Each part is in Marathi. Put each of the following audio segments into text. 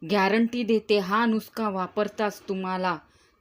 गॅरंटी देते, हा नुसका वापरताच तुम्हाला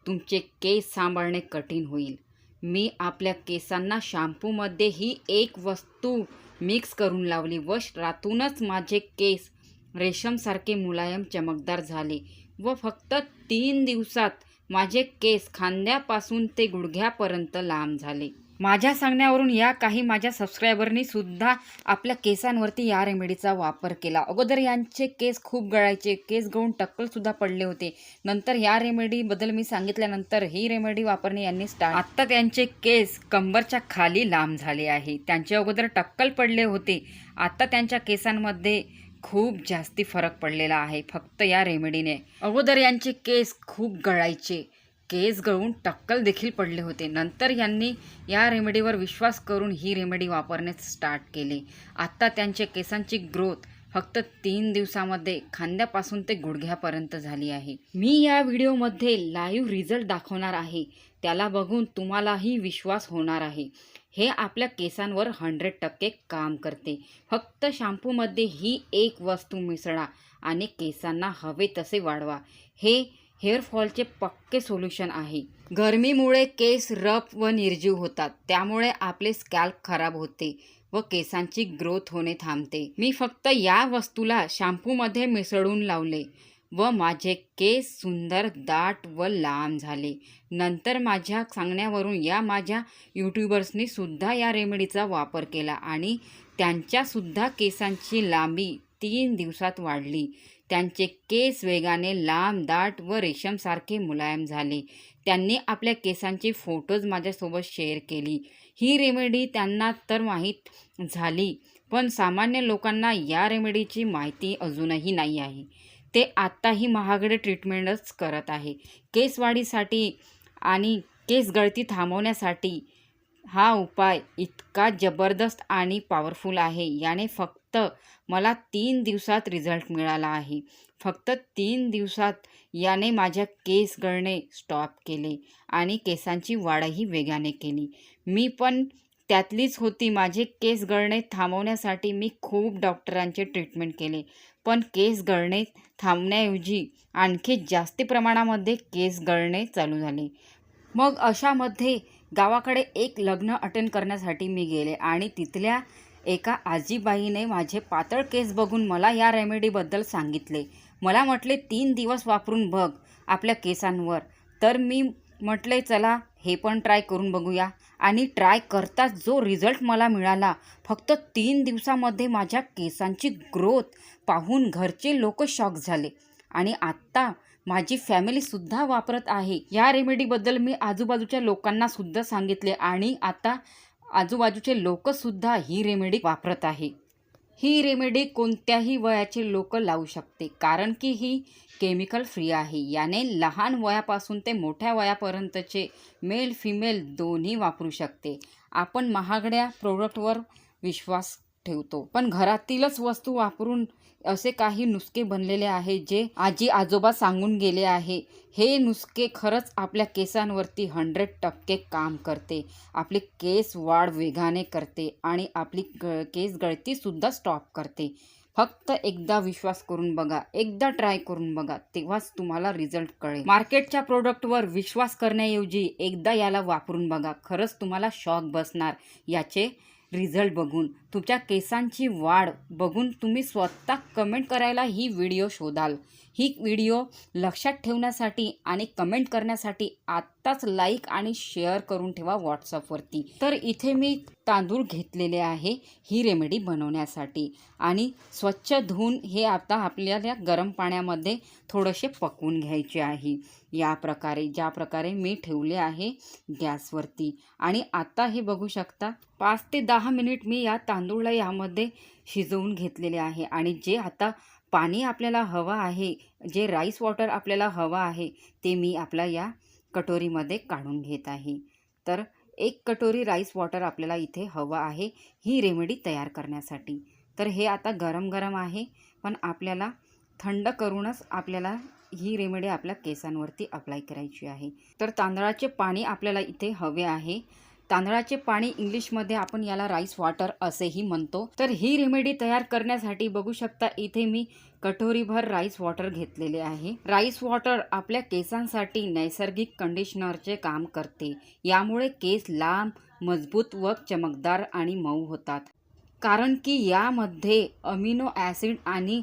तुमचे केस सांभाळणे कठीण होईल. मी आपल्या केसांना शॅम्पूमध्ये ही एक वस्तू मिक्स करून लावली व रातूनच माझे केस रेशमसारखे मुलायम चमकदार झाले व फक्त 3 दिवसात माझे केस खांद्यापासून ते गुडघ्यापर्यंत लांब झाले. माझ्या सांगण्यावरून या काही माझ्या सबस्क्रायबरनी सुद्धा आपल्या केसांवरती या रेमेडीचा वापर केला. अगोदर यांचे केस खूप गळायचे, केस गळून टक्कलसुद्धा पडले होते. नंतर या रेमेडीबद्दल मी सांगितल्यानंतर ही रेमेडी वापरणे यांनी आत्ता त्यांचे केस कंबरच्या खाली लांब झाले आहे. त्यांच्या अगोदर टक्कल पडले होते, आता त्यांच्या केसांमध्ये खूप जास्ती फरक पडलेला आहे फक्त या रेमेडीने. अगोदर यांचे केस खूप गळायचे, केस गळून टक्कल देखील पडले होते. नंतर यांनी या रेमेडीवर विश्वास करून ही रेमेडी वापरण्यास स्टार्ट केले. आत्ता त्यांच्या केसांची ग्रोथ फक्त 3 दिवसामध्ये खांद्यापासून ते गुडघ्यापर्यंत झाली आहे. मी या व्हिडिओमध्ये लाईव्ह रिझल्ट दाखवणार आहे, त्याला बघून तुम्हालाही विश्वास होणार आहे. हे आपल्या केसांवर 100% काम करते. फक्त शॅम्पूमध्ये ही एक वस्तू मिसळा आणि केसांना हवे तसे वाढवा. हे हेअरफॉलचे पक्के सोल्युशन आहे. गरमीमुळे केस रफ व निर्जीव होतात, त्यामुळे आपले स्कॅल्प खराब होते व केसांची ग्रोथ होणे थांबते. मी फक्त या वस्तूला शॅम्पूमध्ये मिसळून लावले व माझे केस सुंदर दाट व लांब झाले. नंतर माझ्या सांगण्यावरून या माझ्या यूट्यूबर्सनी सुद्धा या रेमेडीचा वापर केला आणि त्यांच्यासुद्धा केसांची लांबी 3 दिवसात वाढली. त्यांचे केस वेगाने लांब, दाट व रेशमसारखे मुलायम झाले. त्यांनी आपल्या केसांची फोटोज माझ्यासोबत शेअर केली. ही रेमेडी त्यांना तर माहीत झाली, पण सामान्य लोकांना या रेमेडीची माहिती अजूनही नाही आहे. ते आत्ताही महागडे ट्रीटमेंटच करत आहे. केसवाढीसाठी आणि केस गळती थांबवण्यासाठी हा उपाय इतका जबरदस्त आणि पॉवरफुल आहे. याने फक्त मला 3 दिवसात रिझल्ट मिळाला आहे. फक्त 3 दिवसात याने माझ्या केस गळणे स्टॉप केले आणि केसांची वाढही वेगाने केली. मी पण त्यातलीच होती. माझे केस गळणे थांबवण्यासाठी मी खूप डॉक्टरांचे ट्रीटमेंट केले, पण केस गळणे थांबण्याऐवजी आणखी जास्ती प्रमाणामध्ये केस गळणे चालू झाले. मग अशामध्ये गावाकडे एक लग्न अटेंड करण्यासाठी मी गेले आणि तिथल्या एका आजीबाईने माझे पातळ केस बघून मला या रेमेडीबद्दल सांगितले. मला म्हटले 3 दिवस वापरून बघ आपल्या केसांवर. तर मी म्हटले चला हे पण ट्राय करून बघूया आणि ट्राय करताच जो रिझल्ट मला मिळाला, फक्त 3 दिवसामध्ये माझ्या केसांची ग्रोथ पाहून घरचे लोक शॉक झाले आणि आत्ता माझी फॅमिलीसुद्धा वापरत आहे. या रेमेडीबद्दल मी आजूबाजूच्या लोकांना सुद्धा सांगितले आणि आता आजूबाजूचे लोकसुद्धा ही रेमेडी वापरत आहे. ही रेमेडी कोणत्याही वयाचे लोक लावू शकते, कारण की ही केमिकल फ्री आहे. याने लहान वयापासून ते मोठ्या वयापर्यंतचे मेल फिमेल दोन्ही वापरू शकते. आपण महागड्या प्रोडक्टवर विश्वास ठेवतो, पण घरातीलच वस्तू वापरून असे काही नुस्खे बनलेले आहे जे आजी आजोबा सांगून गेले आहे. हे नुस्खे खरंच आपल्या केसांवरती 100% काम करते. आपली केस वाढ वेगाने करते आणि आपली केस गळतीसुद्धा स्टॉप करते. फक्त एकदा विश्वास करून बघा, एकदा ट्राय करून बघा, तेव्हाच तुम्हाला रिझल्ट कळेल. मार्केटच्या प्रोडक्टवर विश्वास करण्याऐवजी एकदा याला वापरून बघा, खरंच तुम्हाला शॉक बसणार. याचे रिझल्ट बघून, तुमच्या केसांची वाढ बघून तुम्ही स्वतः कमेंट करायला ही व्हिडिओ शोधाल. ही व्हिडिओ लक्षात ठेवण्यासाठी आणि कमेंट करण्यासाठी आत्ताच लाईक आणि शेअर करून ठेवा व्हॉट्सअपवरती. तर इथे मी तांदूळ घेतलेले आहे ही रेमेडी बनवण्यासाठी आणि स्वच्छ धुवून हे आता आपल्याला गरम पाण्यामध्ये थोडेसे पकवून घ्यायचे आहे. या प्रकारे ज्या प्रकारे मी ठेवले आहे गॅसवरती आणि आता हे बघू शकता 5 ते 10 मिनिट मी या तांदूळला यामध्ये शिजवून घेतलेले आहे आणि जे आता पाणी आपल्याला हवं आहे, जे राईस वॉटर आपल्याला हवं आहे, ते मी आपल्या या कटोरीमध्ये काढून घेत आहे. तर 1 कटोरी राईस वॉटर आपल्याला इथे हवं आहे ही रेमेडी तयार करण्यासाठी. तर हे आता गरम गरम आहे, पण आपल्याला थंड करूनच आपल्याला ही रेमेडी आपल्या केसांवरती अप्लाय करायची आहे. तर तांदळाचे पाणी आपल्याला इथे हवे आहे. तांदळाचे पाणी इंग्लिशमध्ये आपण याला राईस वॉटर असेही म्हणतो. तर ही रेमेडी तयार करण्यासाठी बघू शकता इथे मी कटोरीभर राईस वॉटर घेतलेले आहे. राईस वॉटर आपल्या केसांसाठी नैसर्गिक कंडिशनरचे काम करते. यामुळे केस लांब, मजबूत व चमकदार आणि मऊ होतात. कारण की यामध्ये अमिनो ॲसिड आणि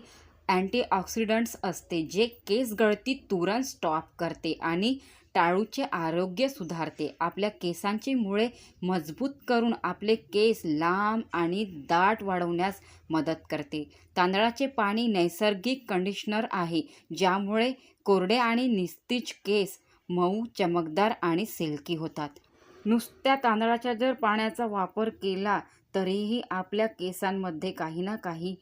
अँटीऑक्सिडंट्स असते, जे केस गळती तुरंत स्टॉप करते आणि टाळूचे आरोग्य सुधारते. आपल्या केसांची मुळे मजबूत करून आपले केस लांब आणि दाट वाढवण्यास मदत करते. तांदळाचे पाणी नैसर्गिक कंडिशनर आहे, ज्यामुळे कोरडे आणि निस्तेज केस मऊ, चमकदार आणि सिल्की होतात. नुसत्या तांदळाच्या जर पाण्याचा वापर केला तरीही आपल्या केसांमध्ये काही ना काही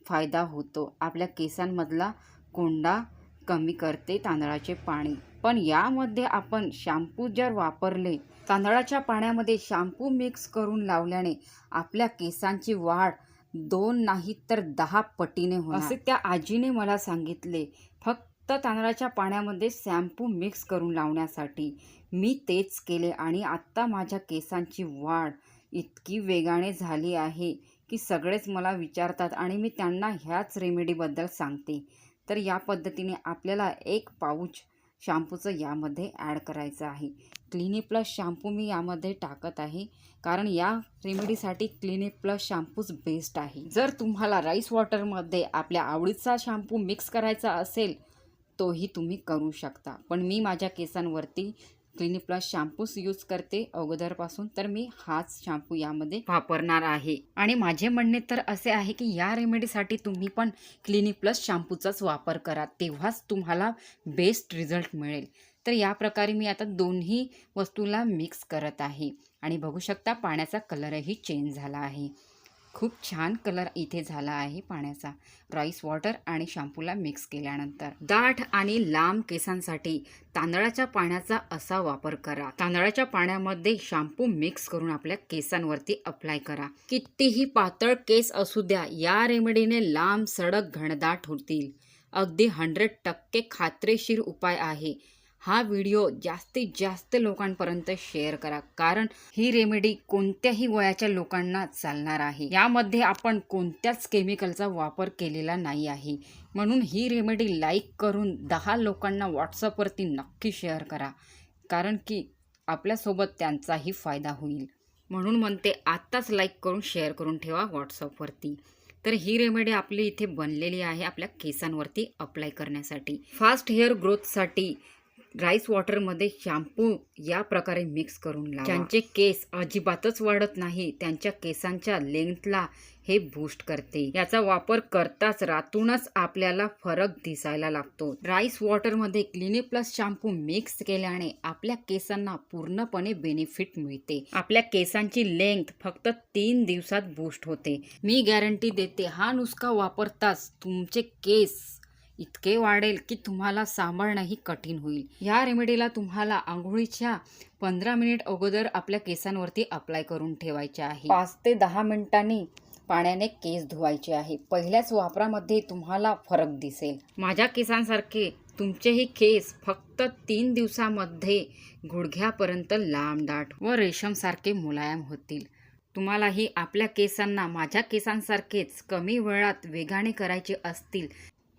फायदा होतो. आपल्या केसांमधला कोंडा कमी करते तांदळाचे पाणी. पण यामध्ये आपण शॅम्पू जर वापरले, तांदळाच्या पाण्यामध्ये शॅम्पू मिक्स करून लावल्याने आपल्या केसांची वाढ 2 नाही तर 10 पटीने होणार, असे त्या आजीने मला सांगितले. फक्त तांदळाच्या पाण्यामध्ये शॅम्पू मिक्स करून लावण्यासाठी मी तेच केले आणि आत्ता माझ्या केसांची वाढ इतकी वेगाने झाली आहे की सगळेच मला विचारतात आणि मी त्यांना ह्याच रेमेडीबद्दल सांगते. तर या पद्धतीने आपल्याला 1 पाऊच शॅम्पूचं यामध्ये ॲड करायचं आहे. क्लिनिक प्लस शॅम्पू मी यामध्ये टाकत आहे, कारण या रेमेडीसाठी क्लिनिक प्लस शॅम्पूच बेस्ट आहे. जर तुम्हाला राईस वॉटरमध्ये आपल्या आवडीचा शॅम्पू मिक्स करायचा असेल तोही तुम्ही करू शकता. पण मी माझ्या केसांवरती क्लिनिक प्लस शॅम्पूच यूज करते अगोदरपासून, तर मी हाच शॅम्पू यामध्ये वापरणार आहे. आणि माझे म्हणणे तर असे आहे की या रेमेडीसाठी तुम्ही पण क्लिनिक प्लस शॅम्पूचाच वापर करा, तेव्हाच तुम्हाला बेस्ट रिझल्ट मिळेल. तर या प्रकारे मी आता दोन्ही वस्तूला मिक्स करत आहे आणि बघू शकता पाण्याचा कलरही चेंज झाला आहे. खूप छान कलर इथे झाला आहे पाण्याचा, राईस वॉटर आणि शॅम्पूला मिक्स केल्यानंतर. दाट आणि लांब केसांसाठी तांदळाच्या पाण्याचा असा वापर करा. तांदळाच्या पाण्यामध्ये शॅम्पू मिक्स करून आपल्या केसांवरती अप्लाय करा. कितीही पातळ केस असू द्या, या रेमेडीने लांब, सडक, घनदाट होतील. अगदी 100% खात्रीशीर उपाय आहे. हा व्हिडिओ जास्तीत जास्त लोकांपर्यंत शेअर करा, कारण ही रेमेडी कोणत्याही वयाच्या लोकांना चालणार आहे. यामध्ये आपण कोणत्याच केमिकलचा वापर केलेला नाही आहे. म्हणून ही रेमेडी लाईक करून 10 लोकांना व्हॉट्सअपवरती नक्की शेअर करा, कारण की आपल्यासोबत त्यांचाही फायदा होईल. म्हणून म्हणते आत्ताच लाईक करून शेअर करून ठेवा व्हॉट्सअपवरती. तर ही रेमेडी आपली इथे बनलेली आहे आपल्या केसांवरती अप्लाय करण्यासाठी. फास्ट हेअर ग्रोथसाठी राईस वॉटरमध्ये शॅम्पू या प्रकारे मिक्स करून लावा. ज्यांचे केस अजिबातच वाढत नाही त्यांच्या केसांच्या लेंथला हे बूस्ट करते. याचा वापर करताच रातूनच आपल्याला फरक दिसायला लागतो. राईस वॉटरमध्ये क्लिनिक प्लस शॅम्पू मिक्स केल्याने आपल्या केसांना पूर्णपणे बेनिफिट मिळते. आपल्या केसांची लेंथ फक्त 3 दिवसात बूस्ट होते. मी गॅरंटी देते, हा नुस्खा वापरताच तुमचे केस इतके वाढेल की तुम्हाला सांभाळणंही कठीण होईल. या रेमेडीला तुम्हाला आंघोळीच्या 15 मिनिट अगोदर आपल्या केसांवरती अप्लाय करून ठेवायचे आहे. 5 ते 10 मिनिटांनी पाण्याने केस धुवायचे आहे. पहिल्याच वापरामध्ये तुम्हाला फरक दिसेल. माझ्या केसांसारखे तुमचेही केस फक्त 3 दिवसामध्ये गुडघ्यापर्यंत लांब, दाट व रेशमसारखे मुलायम होतील. तुम्हालाही आपल्या केसांना माझ्या केसांसारखेच कमी वेळात वेगाने करायचे असतील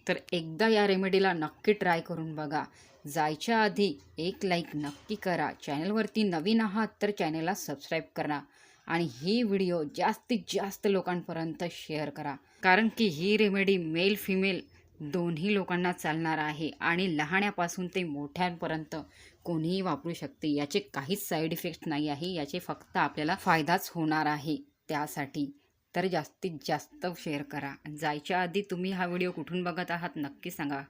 तर एकदा या रेमेडीला नक्की ट्राय करून बघा. जायच्या आधी 1 लाईक नक्की करा. चॅनलवरती नवीन आहात तर चॅनलला सबस्क्राईब करा आणि ही व्हिडिओ जास्तीत जास्त लोकांपर्यंत शेअर करा, कारण की ही रेमेडी मेल फिमेल दोन्ही लोकांना चालणार आहे आणि लहाण्यापासून ते मोठ्यांपर्यंत कोणीही वापरू शकते. याचे काहीच साईड इफेक्ट नाही आहे. याचे फक्त आपल्याला फायदाच होणार आहे. त्यासाठी तर जास्तीत जास्त शेअर करा. जायच्या आधी तुम्ही हा व्हिडिओ कुठून बघत आहात नक्की सांगा.